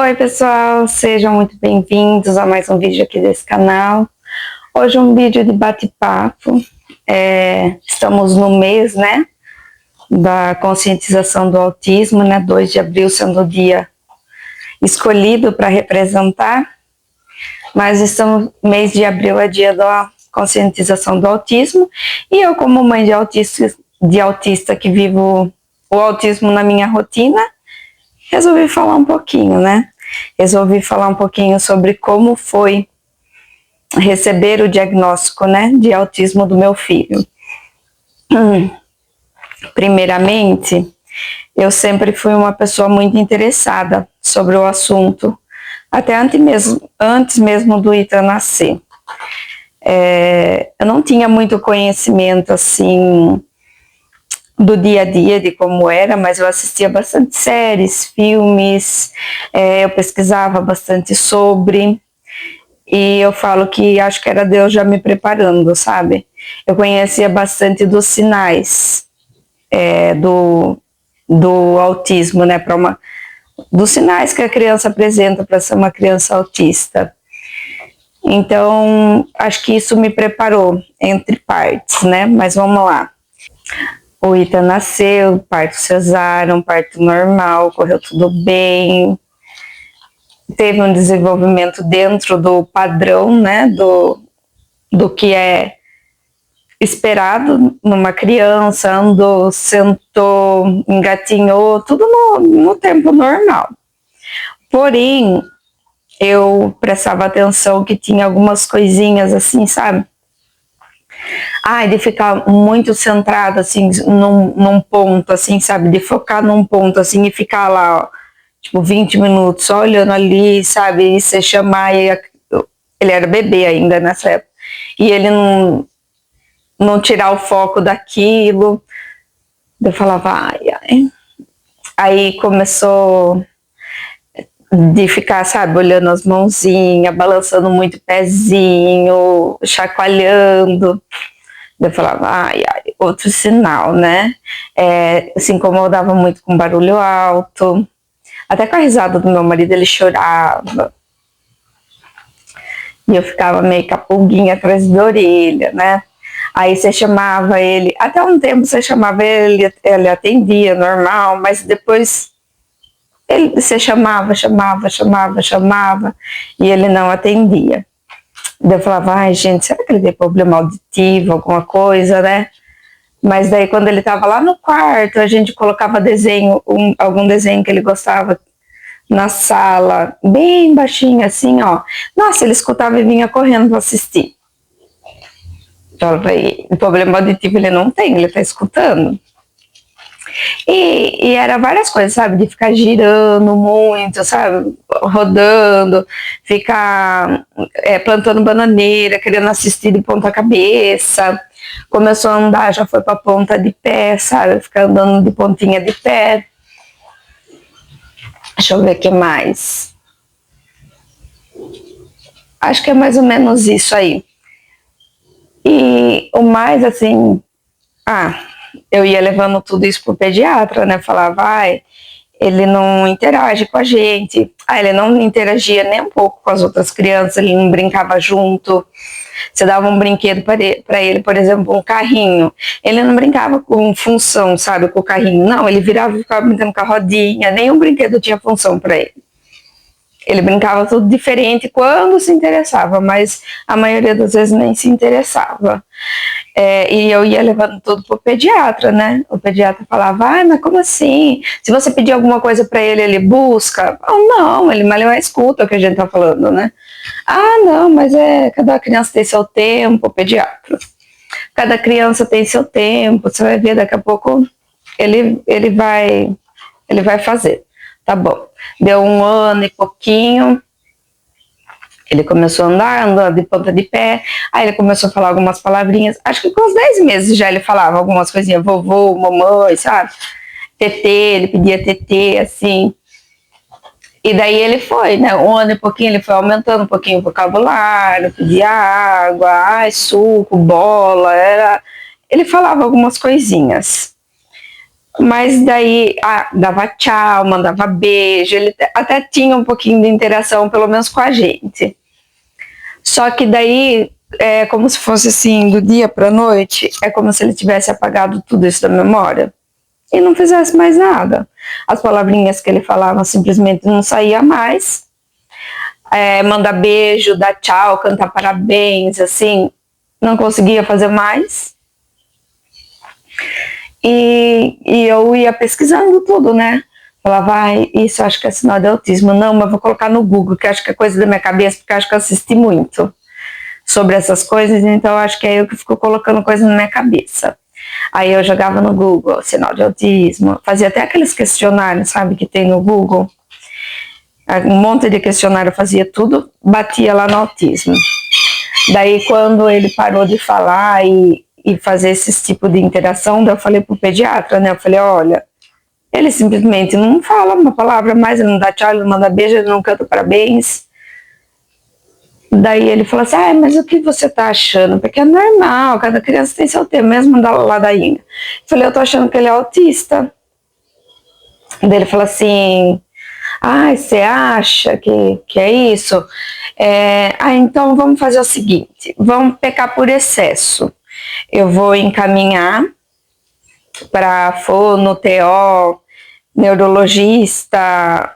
Oi pessoal, sejam muito bem-vindos a mais um vídeo aqui desse canal. Hoje um vídeo de bate-papo. Estamos no mês, né, da conscientização do autismo, né, 2 de abril sendo o dia escolhido para representar, mas estamos, mês de abril é dia da conscientização do autismo, e eu, como mãe de autista que vivo o autismo na minha rotina, resolvi falar um pouquinho, né? Resolvi falar um pouquinho sobre como foi receber o diagnóstico, né, de autismo do meu filho. Primeiramente, eu sempre fui uma pessoa muito interessada sobre o assunto, até antes mesmo do Ita nascer. Eu não tinha muito conhecimento, assim, do dia a dia, de como era, mas eu assistia bastante séries, filmes, eu pesquisava bastante sobre, e eu falo que acho que era Deus já me preparando, sabe? Eu conhecia bastante dos sinais do autismo, né? Dos sinais que a criança apresenta para ser uma criança autista. Então, acho que isso me preparou, entre partes, né? Mas vamos lá. O Ita nasceu, parto cesáreo, parto normal, correu tudo bem. Teve um desenvolvimento dentro do padrão, né, do que é esperado numa criança, andou, sentou, engatinhou, tudo no tempo normal. Porém, eu prestava atenção que tinha algumas coisinhas assim, sabe? De ficar muito centrado, assim, num ponto, assim, sabe? De focar num ponto, assim, e ficar lá, ó, tipo, 20 minutos só olhando ali, sabe? E você chamar, ele era bebê ainda nessa época, e ele não tirar o foco daquilo. Eu falava, ai. Aí começou de ficar, sabe, olhando as mãozinhas, balançando muito o pezinho, chacoalhando. Eu falava, outro sinal, né? Se incomodava muito com barulho alto. Até com a risada do meu marido, ele chorava. E eu ficava meio com a pulguinha atrás da orelha, né? Aí você chamava ele, até um tempo você chamava ele atendia, normal, mas depois você chamava, e ele não atendia. Eu falava, gente, será que ele tem problema auditivo, alguma coisa, né? Mas daí quando ele estava lá no quarto, a gente colocava algum desenho que ele gostava na sala, bem baixinho assim, ó. Nossa, ele escutava e vinha correndo para assistir. Então, o problema auditivo ele não tem, ele tá escutando. E era várias coisas, sabe? De ficar girando muito, sabe? Rodando, ficar plantando bananeira, querendo assistir de ponta cabeça. Começou a andar, já foi pra ponta de pé, sabe? Ficar andando de pontinha de pé. Deixa eu ver o que mais. Acho que é mais ou menos isso aí. E o mais, assim... eu ia levando tudo isso pro pediatra, né? Falava, ele não interage com a gente. Ele não interagia nem um pouco com as outras crianças, ele não brincava junto. Você dava um brinquedo para ele, por exemplo, um carrinho. Ele não brincava com função, sabe, com o carrinho. Não, ele virava e ficava brincando com a rodinha. Nenhum brinquedo tinha função para ele. Ele brincava tudo diferente quando se interessava, mas a maioria das vezes nem se interessava. E eu ia levando tudo pro pediatra, né? O pediatra falava, mas como assim? Se você pedir alguma coisa para ele, ele busca? Não, ele mal escuta o que a gente tá falando, né? Não, mas cada criança tem seu tempo, pediatra. Cada criança tem seu tempo, você vai ver, daqui a pouco ele vai fazer. Tá bom. Deu 1 ano e pouquinho, ele começou a andar de ponta de pé, aí ele começou a falar algumas palavrinhas, acho que com uns 10 meses já ele falava algumas coisinhas, vovô, mamãe, sabe? TT, ele pedia TT, assim. E daí ele foi, né? 1 ano e pouquinho, ele foi aumentando um pouquinho o vocabulário, pedia água, suco, bola, ele falava algumas coisinhas. Mas daí, dava tchau, mandava beijo, ele até tinha um pouquinho de interação, pelo menos com a gente. Só que daí, é como se fosse assim, do dia para noite, é como se ele tivesse apagado tudo isso da memória e não fizesse mais nada. As palavrinhas que ele falava simplesmente não saía mais. Mandar beijo, dar tchau, cantar parabéns, assim, não conseguia fazer mais. E eu ia pesquisando tudo, né? Falava, isso acho que é sinal de autismo. Não, mas vou colocar no Google, que acho que é coisa da minha cabeça, porque acho que eu assisti muito sobre essas coisas, então acho que é eu que fico colocando coisa na minha cabeça. Aí eu jogava no Google, sinal de autismo, fazia até aqueles questionários, sabe, que tem no Google. Um monte de questionário, fazia tudo, batia lá no autismo. Daí quando ele parou de falar e fazer esse tipo de interação, daí eu falei pro pediatra, né, eu falei, olha, ele simplesmente não fala uma palavra mais, ele não dá tchau, ele não manda beijo, ele não canta parabéns. Daí ele falou assim, mas o que você tá achando? Porque é normal, cada criança tem seu tempo, mesmo da ladainha. Eu falei, eu tô achando que ele é autista. Daí ele falou assim, você acha que é isso? Então vamos fazer o seguinte, vamos pecar por excesso. Eu vou encaminhar para fono, TO, neurologista,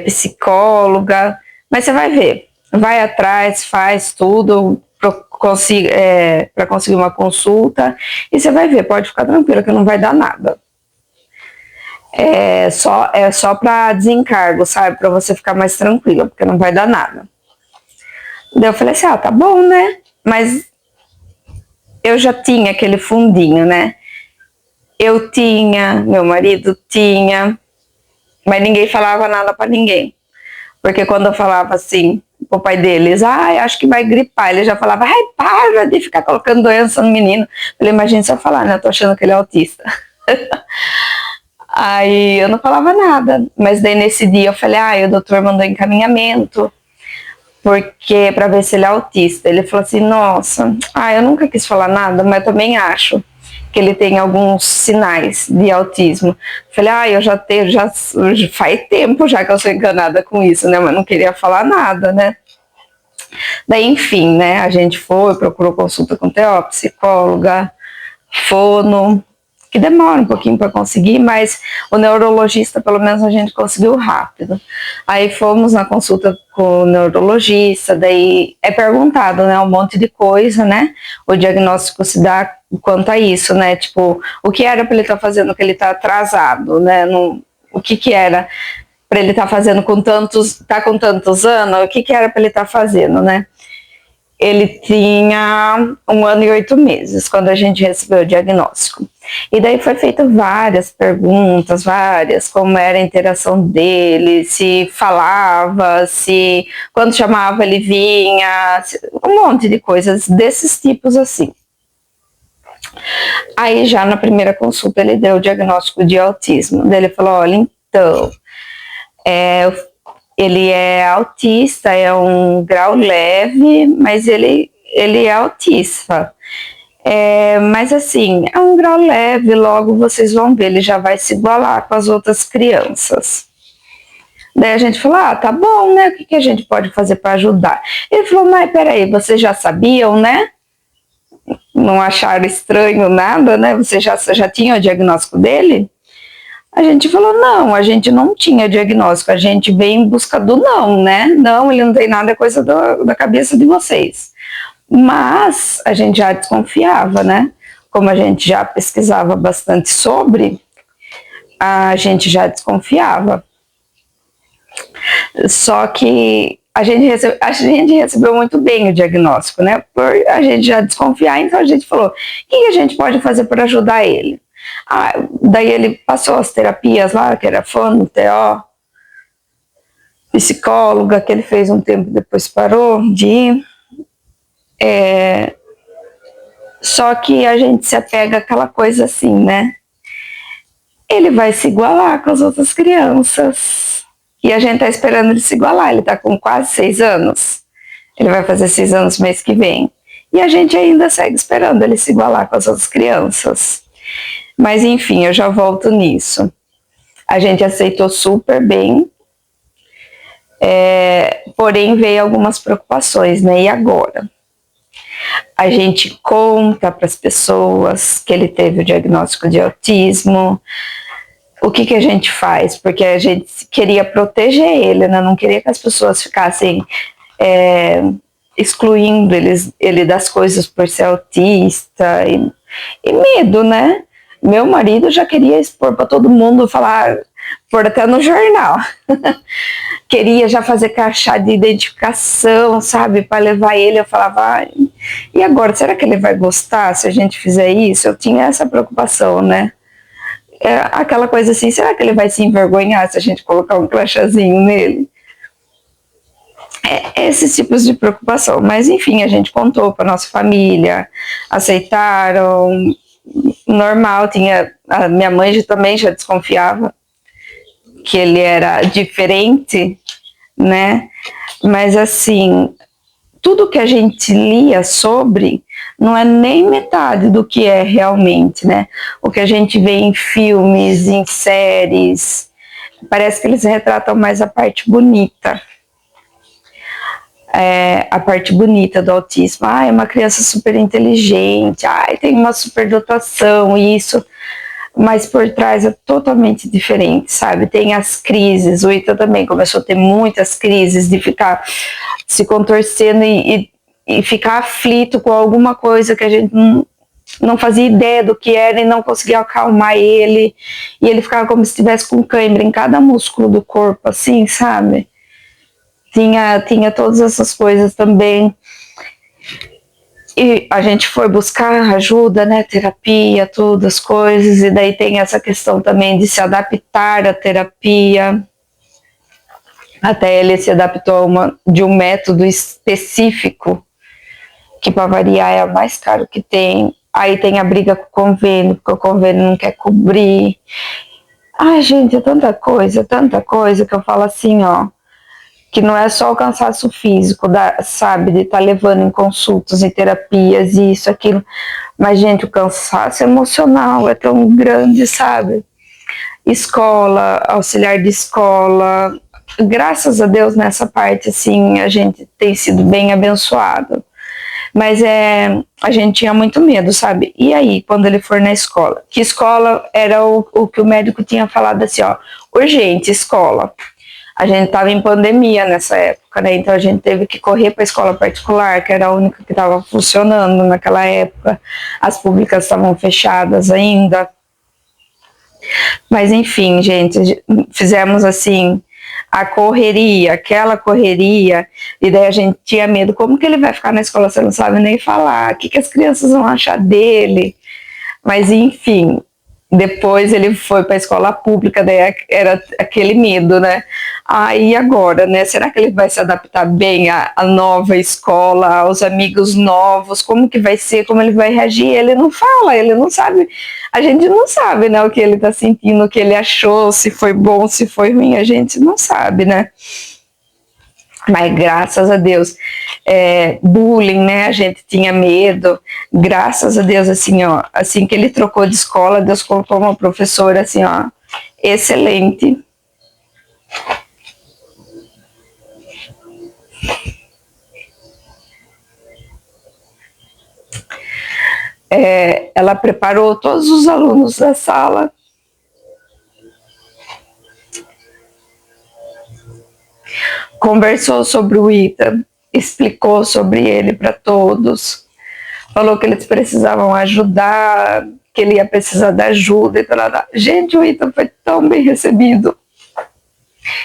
psicóloga, mas você vai ver, vai atrás, faz tudo para conseguir uma consulta e você vai ver, pode ficar tranquila que não vai dar nada. É só para desencargo, sabe? Para você ficar mais tranquila, porque não vai dar nada. Daí eu falei assim, tá bom, né? Mas eu já tinha aquele fundinho, né? Eu tinha, meu marido tinha, mas ninguém falava nada para ninguém. Porque quando eu falava assim pro pai deles, acho que vai gripar, ele já falava, para de ficar colocando doença no menino. Eu falei, imagina se eu falar, né? Eu tô achando que ele é autista. Aí eu não falava nada, mas daí nesse dia eu falei, o doutor mandou encaminhamento, porque para ver se ele é autista. Ele falou assim, nossa, eu nunca quis falar nada, mas eu também acho que ele tem alguns sinais de autismo. Falei, eu já faz tempo já que eu sou encanada com isso, né, mas não queria falar nada, né. Daí, enfim, né, a gente procurou consulta com TO, psicóloga, fono, que demora um pouquinho para conseguir, mas o neurologista, pelo menos, a gente conseguiu rápido. Aí fomos na consulta com o neurologista, daí é perguntado, né, um monte de coisa, né, o diagnóstico se dá quanto a isso, né, tipo, o que era para ele estar fazendo que ele está atrasado, né, o que era para ele estar fazendo com tantos anos, o que era para ele estar fazendo, né. Ele tinha 1 ano e 8 meses quando a gente recebeu o diagnóstico. E daí foi feito várias perguntas, como era a interação dele, se falava, se quando chamava ele vinha, um monte de coisas desses tipos assim. Aí já na primeira consulta ele deu o diagnóstico de autismo. Daí ele falou, olha, então, ele é autista, é um grau leve, mas ele é autista. Mas assim, é um grau leve, logo vocês vão ver, ele já vai se igualar com as outras crianças. Daí a gente falou, tá bom, né? O que a gente pode fazer para ajudar? Ele falou, mas peraí, vocês já sabiam, né? Não acharam estranho nada, né? Vocês já tinham o diagnóstico dele? A gente falou, não, a gente não tinha diagnóstico, a gente veio em busca do não, né? Não, ele não tem nada, é coisa da cabeça de vocês. Mas a gente já desconfiava, né? Como a gente já pesquisava bastante sobre, a gente já desconfiava. Só que a gente recebeu muito bem o diagnóstico, né? Por a gente já desconfiar, então a gente falou, o que a gente pode fazer para ajudar ele? Daí ele passou as terapias lá, que era fono, TO, psicóloga, que ele fez um tempo, depois parou de ir. Só que a gente se apega àquela coisa assim, né? Ele vai se igualar com as outras crianças. E a gente tá esperando ele se igualar. Ele tá com quase 6 anos. Ele vai fazer 6 anos mês que vem. E a gente ainda segue esperando ele se igualar com as outras crianças. Mas enfim, eu já volto nisso. A gente aceitou super bem, porém veio algumas preocupações, né? E agora? A gente conta para as pessoas que ele teve o diagnóstico de autismo. O que a gente faz? Porque a gente queria proteger ele, né? Não queria que as pessoas ficassem excluindo ele das coisas por ser autista e medo, né? Meu marido já queria expor para todo mundo, falar, pôr até no jornal. Queria já fazer crachá de identificação, sabe, para levar ele. Eu falava, e agora, será que ele vai gostar se a gente fizer isso? Eu tinha essa preocupação, né? Aquela coisa assim, será que ele vai se envergonhar se a gente colocar um crachazinho nele? Esses tipos de preocupação. Mas enfim, a gente contou para nossa família, aceitaram, normal. A minha mãe também já desconfiava que ele era diferente, né? Mas assim, tudo que a gente lia sobre não é nem metade do que é realmente, né? O que a gente vê em filmes, em séries, parece que eles retratam mais a parte bonita. A parte bonita do autismo. É uma criança super inteligente, tem uma superdotação, isso. Mas por trás é totalmente diferente, sabe? Tem as crises, o Ita também começou a ter muitas crises de ficar se contorcendo e ficar aflito com alguma coisa que a gente não fazia ideia do que era e não conseguia acalmar ele. E ele ficava como se estivesse com cãibra em cada músculo do corpo, assim, sabe? Tinha todas essas coisas também. E a gente foi buscar ajuda, né, terapia, todas as coisas, e daí tem essa questão também de se adaptar à terapia. Até ele se adaptou de um método específico, que para variar é o mais caro que tem. Aí tem a briga com o convênio, porque o convênio não quer cobrir. Gente, é tanta coisa que eu falo assim, ó, que não é só o cansaço físico, sabe, de estar levando em consultas, em terapias, isso, aquilo, mas, gente, o cansaço emocional é tão grande, sabe? Escola, auxiliar de escola, graças a Deus nessa parte, assim, a gente tem sido bem abençoado, mas a gente tinha muito medo, sabe? E aí, quando ele for na escola? Que escola era o que o médico tinha falado assim, ó, urgente, escola. A gente estava em pandemia nessa época, né? Então a gente teve que correr para a escola particular, que era a única que estava funcionando naquela época. As públicas estavam fechadas ainda. Mas enfim, gente, fizemos assim aquela correria, e daí a gente tinha medo, como que ele vai ficar na escola, você não sabe nem falar, o que as crianças vão achar dele? Mas enfim, depois ele foi para a escola pública, daí era aquele medo, né? E agora, né? Será que ele vai se adaptar bem à nova escola, aos amigos novos? Como que vai ser? Como ele vai reagir? Ele não fala, ele não sabe. A gente não sabe, né? O que ele está sentindo, o que ele achou, se foi bom, se foi ruim, a gente não sabe, né? Mas graças a Deus, bullying, né? A gente tinha medo. Graças a Deus, assim, ó, assim que ele trocou de escola, Deus colocou uma professora, assim, ó, excelente. Ela preparou todos os alunos da sala. Conversou sobre o Ita, explicou sobre ele para todos, falou que eles precisavam ajudar, que ele ia precisar da ajuda e tal. Gente, o Ita foi tão bem recebido.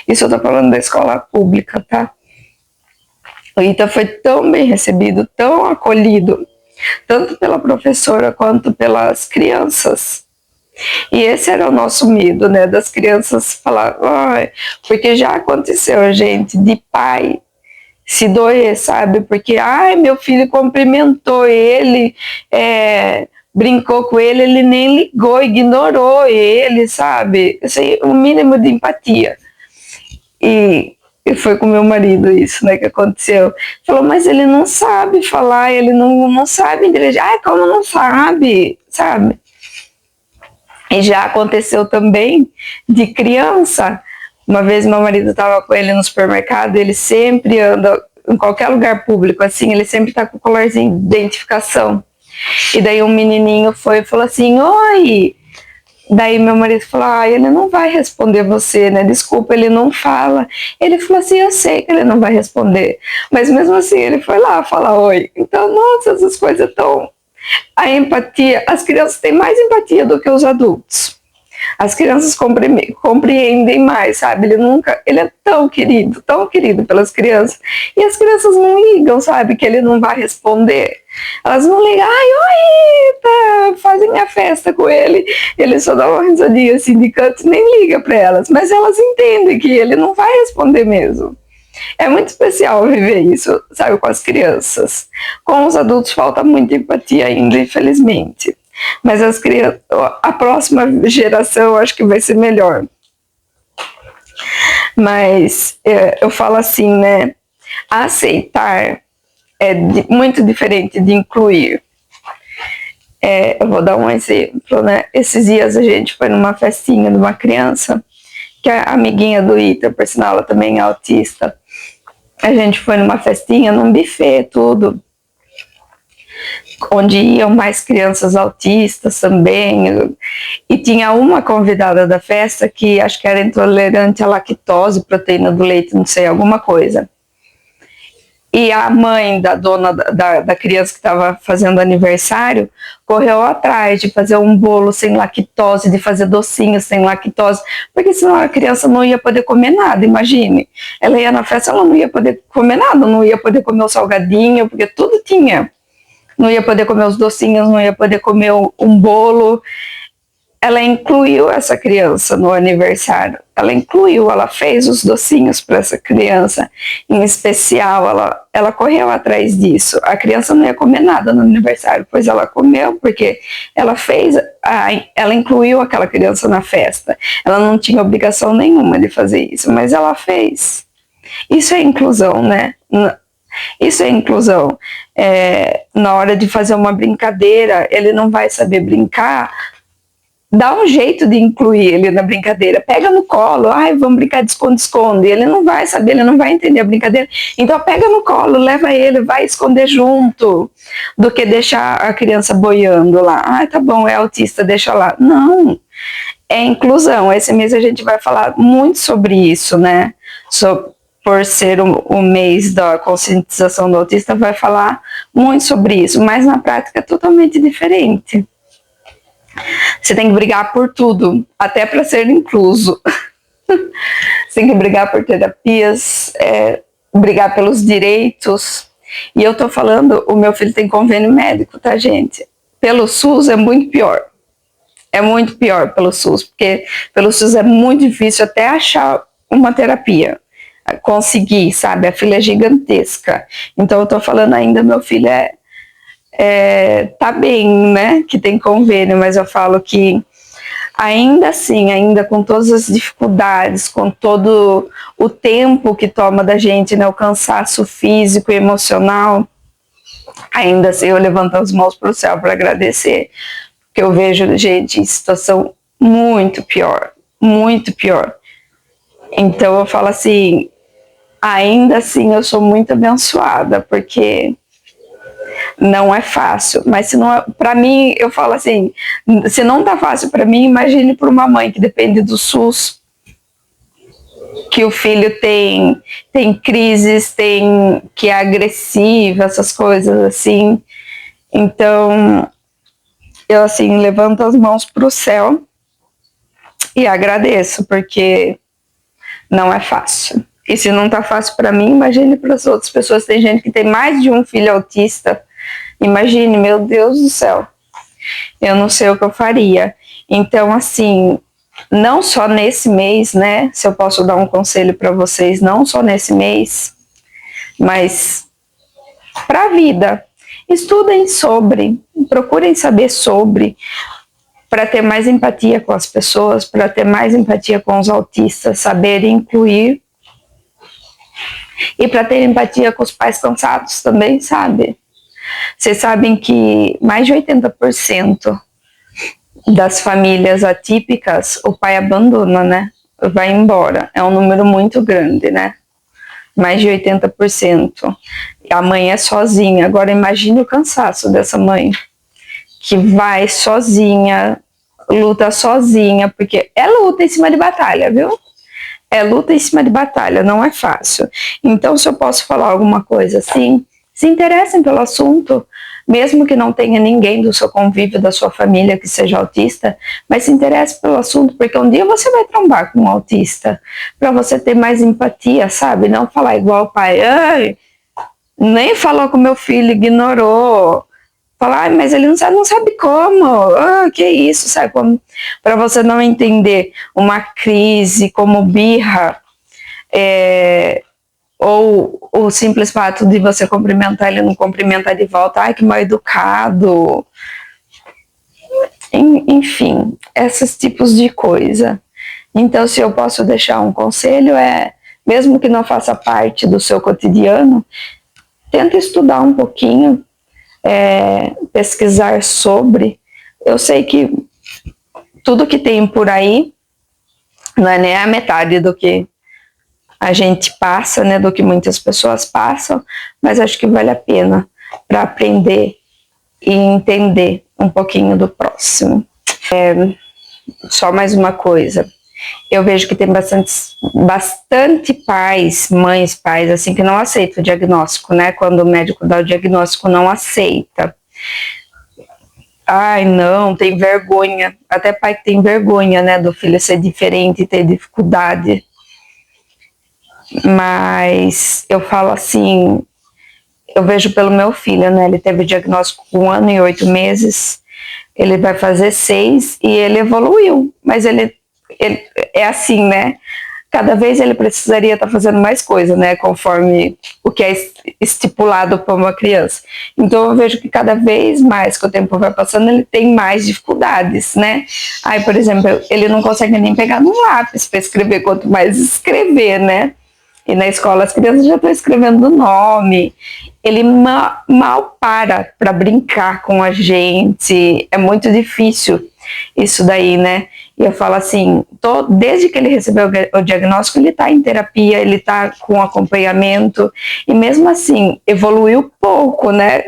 Isso eu tô falando da escola pública, tá? O Ita foi tão bem recebido, tão acolhido, tanto pela professora quanto pelas crianças. E esse era o nosso medo, né, das crianças falar, porque já aconteceu, gente, de pai se doer, sabe, porque, meu filho cumprimentou ele, brincou com ele nem ligou, ignorou ele, sabe, assim, o mínimo de empatia. E foi com meu marido isso, né, que aconteceu. Falou, mas ele não sabe falar, ele não sabe inteligir. Como não sabe, sabe? E já aconteceu também de criança. Uma vez meu marido estava com ele no supermercado, ele sempre anda em qualquer lugar público, assim, ele sempre está com o colarzinho de identificação. E daí um menininho foi e falou assim, oi! Daí meu marido falou, ele não vai responder você, né? Desculpa, ele não fala. Ele falou assim, eu sei que ele não vai responder. Mas mesmo assim, ele foi lá falar oi. Então, nossa, essas coisas tão... A empatia, as crianças têm mais empatia do que os adultos. As crianças compreendem mais, sabe? Ele é tão querido pelas crianças. E as crianças não ligam, sabe? Que ele não vai responder. Elas não ligam, ai, oi, Rita, fazem a festa com ele. Ele só dá uma risadinha assim de canto, nem liga para elas. Mas elas entendem que ele não vai responder mesmo. É muito especial viver isso, sabe, com as crianças. Com os adultos falta muita empatia ainda, infelizmente. Mas as crianças, a próxima geração eu acho que vai ser melhor. Mas eu falo assim, né? Aceitar é muito diferente de incluir. Eu vou dar um exemplo, né? Esses dias a gente foi numa festinha de uma criança, que é amiguinha do Ita, por sinal, ela também é autista. A gente foi numa festinha, num buffet, tudo, onde iam mais crianças autistas também, e tinha uma convidada da festa que acho que era intolerante à lactose, proteína do leite, não sei, alguma coisa. E a mãe da dona da criança que estava fazendo aniversário correu atrás de fazer um bolo sem lactose, de fazer docinhos sem lactose, porque senão a criança não ia poder comer nada, imagine. Ela ia na festa, ela não ia poder comer nada, não ia poder comer o salgadinho, porque tudo tinha. Não ia poder comer os docinhos, não ia poder comer um bolo. Ela incluiu essa criança no aniversário. Ela fez os docinhos para essa criança. Em especial, ela correu atrás disso. A criança não ia comer nada no aniversário, pois ela comeu, porque ela incluiu aquela criança na festa. Ela não tinha obrigação nenhuma de fazer isso, mas ela fez. Isso é inclusão, né? Isso é inclusão. Na hora de fazer uma brincadeira, ele não vai saber brincar, dá um jeito de incluir ele na brincadeira, pega no colo, vamos brincar de esconde-esconde, ele não vai saber, ele não vai entender a brincadeira, então pega no colo, leva ele, vai esconder junto, do que deixar a criança boiando lá, tá bom, é autista, deixa lá. Não, é inclusão. Esse mês a gente vai falar muito sobre isso, né, por ser o mês da conscientização do autista, vai falar muito sobre isso, mas na prática é totalmente diferente. Você tem que brigar por tudo, até para ser incluso. Você tem que brigar por terapias, brigar pelos direitos. E eu tô falando, o meu filho tem convênio médico, tá, gente? Pelo SUS é muito pior. É muito pior pelo SUS, porque pelo SUS é muito difícil até achar uma terapia. Conseguir, sabe? A fila é gigantesca. Então eu tô falando ainda, meu filho tá bem, né, que tem convênio, mas eu falo que ainda assim, ainda com todas as dificuldades, com todo o tempo que toma da gente, né, o cansaço físico e emocional, ainda assim eu levanto as mãos para o céu para agradecer, porque eu vejo gente em situação muito pior, muito pior. Então eu falo assim, ainda assim eu sou muito abençoada, porque não é fácil, mas se não, para mim, eu falo assim, se não tá fácil para mim, imagine para uma mãe que depende do SUS, que o filho tem crises, que é agressiva, essas coisas assim. Então, eu assim, levanto as mãos pro céu e agradeço, porque não é fácil. E se não tá fácil para mim, imagine para as outras pessoas. Tem gente que tem mais de um filho autista. Imagine, meu Deus do céu, eu não sei o que eu faria. Então, assim, não só nesse mês, né, se eu posso dar um conselho para vocês, não só nesse mês, mas para a vida. Estudem sobre, procurem saber sobre, para ter mais empatia com as pessoas, para ter mais empatia com os autistas, saber incluir, e para ter empatia com os pais cansados também, sabe? Vocês sabem que mais de 80% das famílias atípicas, o pai abandona, né? Vai embora. É um número muito grande, né? Mais de 80%. A mãe é sozinha. Agora imagine o cansaço dessa mãe, que vai sozinha, luta sozinha, porque é luta em cima de batalha, viu? É luta em cima de batalha, não é fácil. Então, se eu posso falar alguma coisa assim, se interessem pelo assunto, mesmo que não tenha ninguém do seu convívio, da sua família que seja autista, mas se interesse pelo assunto, porque um dia você vai trombar com um autista, para você ter mais empatia, sabe? Não falar igual o pai, ai, nem falou com meu filho, ignorou. Falar, mas ele não sabe como, que isso, sabe? Para você não entender uma crise como birra, ou o simples fato de você cumprimentar ele não cumprimentar de volta, ai, que mal educado. Enfim, esses tipos de coisa. Então, se eu posso deixar um conselho, mesmo que não faça parte do seu cotidiano, tenta estudar um pouquinho, pesquisar sobre. Eu sei que tudo que tem por aí não é nem a metade do que a gente passa, né, do que muitas pessoas passam, mas acho que vale a pena para aprender e entender um pouquinho do próximo. Só mais uma coisa, eu vejo que tem bastante pais, mães, pais, assim, que não aceitam o diagnóstico, né, quando o médico dá o diagnóstico, não aceita. Ai, não, tem vergonha, até pai que tem vergonha, né, do filho ser diferente e ter dificuldade. Mas eu falo assim, eu vejo pelo meu filho, né? Ele teve o diagnóstico com 1 ano e 8 meses, ele vai fazer 6 e ele evoluiu. Mas ele é assim, né? Cada vez ele precisaria estar fazendo mais coisa, né? Conforme o que é estipulado para uma criança. Então eu vejo que cada vez mais que o tempo vai passando, ele tem mais dificuldades, né? Aí, por exemplo, ele não consegue nem pegar no lápis para escrever, quanto mais escrever, né? E na escola as crianças já estão escrevendo o nome. Ele mal para brincar com a gente. É muito difícil isso daí, né? E eu falo assim, desde que ele recebeu o diagnóstico, ele está em terapia, ele está com acompanhamento. E mesmo assim, evoluiu pouco, né?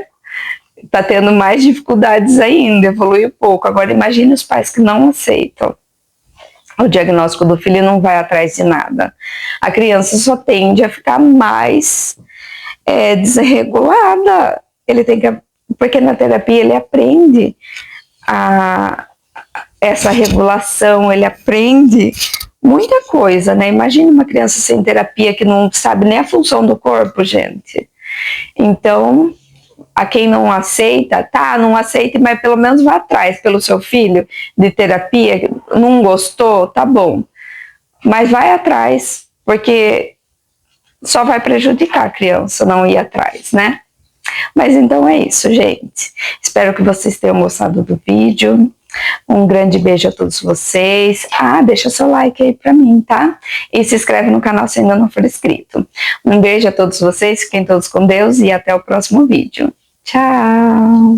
Está tendo mais dificuldades ainda, evoluiu pouco. Agora imagine os pais que não aceitam o diagnóstico do filho e não vai atrás de nada. A criança só tende a ficar mais desregulada. Ele tem que, porque na terapia ele aprende essa regulação, ele aprende muita coisa, né? Imagina uma criança sem terapia que não sabe nem a função do corpo, gente. Então, a quem não aceita, não aceite, mas pelo menos vá atrás pelo seu filho de terapia. Não gostou, tá bom. Mas vai atrás, porque só vai prejudicar a criança não ir atrás, né? Mas então é isso, gente. Espero que vocês tenham gostado do vídeo. Um grande beijo a todos vocês. Deixa seu like aí pra mim, tá? E se inscreve no canal se ainda não for inscrito. Um beijo a todos vocês, fiquem todos com Deus e até o próximo vídeo. Tchau!